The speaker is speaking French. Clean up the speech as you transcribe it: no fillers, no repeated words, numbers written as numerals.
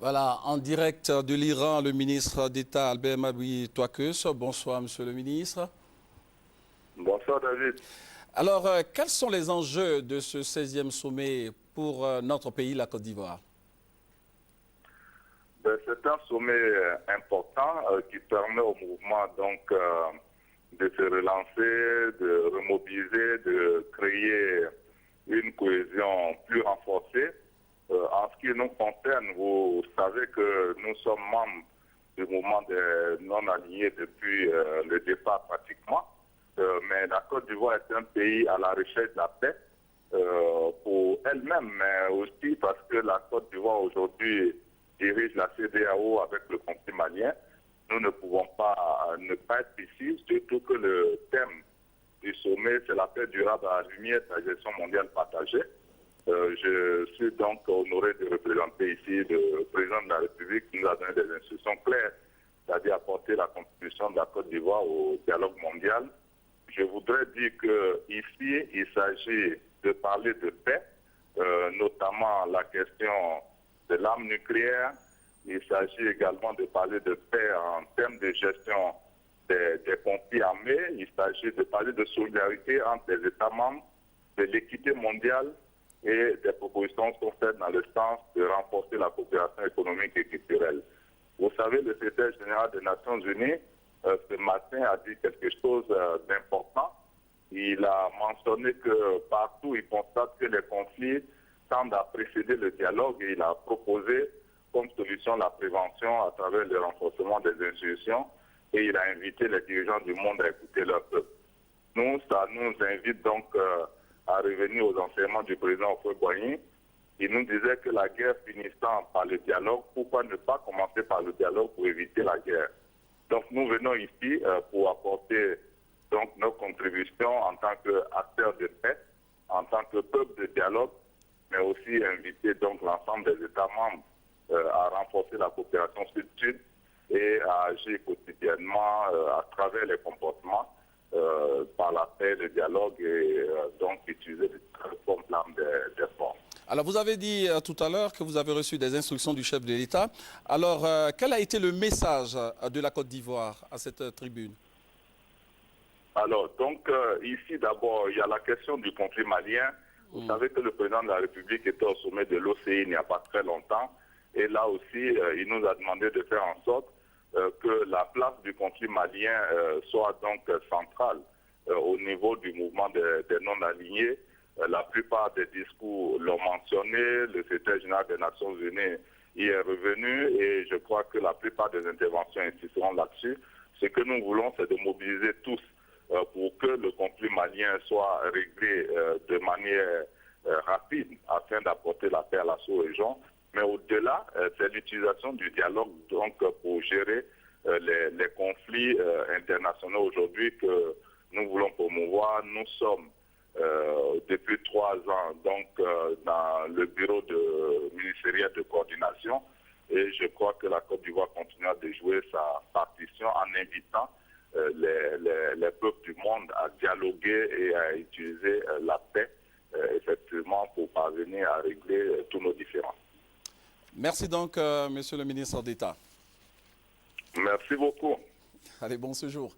Voilà, en direct de l'Iran, le ministre d'État Albert Maboui Touakeus. Bonsoir, monsieur le ministre. Bonsoir, David. Alors, quels sont les enjeux de ce 16e sommet pour notre pays, la Côte d'Ivoire? C'est un sommet important qui permet au mouvement de se relancer, de remobiliser, de créer une cohésion plus renforcée. En ce qui nous concerne, vous savez que nous sommes membres du mouvement des non-alignés depuis le départ pratiquement. Mais la Côte d'Ivoire est un pays à la recherche de la paix pour elle-même, mais aussi parce que la Côte d'Ivoire aujourd'hui dirige la CEDEAO avec le conflit malien. Nous ne pouvons pas ne pas être ici, surtout que le thème du sommet, c'est la paix durable à la lumière de la gestion mondiale partagée. Je suis donc honoré de représenter ici le président de la République qui nous a donné des instructions claires, c'est-à-dire apporter la contribution de la Côte d'Ivoire au dialogue mondial. Je voudrais dire qu'ici, il s'agit de parler de paix, notamment la question de l'arme nucléaire. Il s'agit également de parler de paix en termes de gestion des conflits armés. Il s'agit de parler de solidarité entre les États membres, de l'équité mondiale et des propositions sont faites dans le sens de renforcer la coopération économique et culturelle. Vous savez, le secrétaire général des Nations Unies, ce matin, a dit quelque chose d'important. Il a mentionné que partout, il constate que les conflits tendent à précéder le dialogue et il a proposé comme solution la prévention à travers le renforcement des institutions et il a invité les dirigeants du monde à écouter leur peuple. Nous, ça nous invite donc à revenir aux enseignements du président Houphouët-Boigny. Il nous disait que la guerre finissant par le dialogue, pourquoi ne pas commencer par le dialogue pour éviter la guerre? Donc nous venons ici pour apporter donc nos contributions en tant qu'acteurs de paix, en tant que peuple de dialogue, mais aussi inviter donc l'ensemble des États membres à renforcer la coopération sud-sud et à agir quotidiennement à travers les comportements par la paix, le dialogue et donc utiliser comme plan des forces. Alors, vous avez dit tout à l'heure que vous avez reçu des instructions du chef de l'État. Alors, quel a été le message de la Côte d'Ivoire à cette tribune? Alors, donc, ici, d'abord, il y a la question du conflit malien. Vous savez que le président de la République était au sommet de l'OCI il n'y a pas très longtemps. Et là aussi, il nous a demandé de faire en sorte que la place du conflit malien soit donc centrale au niveau du mouvement des non-alignés. La plupart des discours l'ont mentionné, le secrétaire général des Nations Unies y est revenu et je crois que la plupart des interventions insisteront là-dessus. Ce que nous voulons, c'est de mobiliser tous pour que le conflit malien soit réglé de manière rapide afin d'apporter la paix à la sous-région. Mais au-delà, c'est l'utilisation du dialogue donc, pour gérer les conflits internationaux aujourd'hui que nous voulons promouvoir. Nous sommes depuis 3 ans donc, dans le bureau ministériel de coordination et je crois que la Côte d'Ivoire continuera de jouer sa partition en invitant les peuples du monde à dialoguer et à utiliser la paix effectivement pour parvenir à régler tous nos différends. Merci donc, monsieur le ministre d'État. Merci beaucoup. Allez, bon séjour.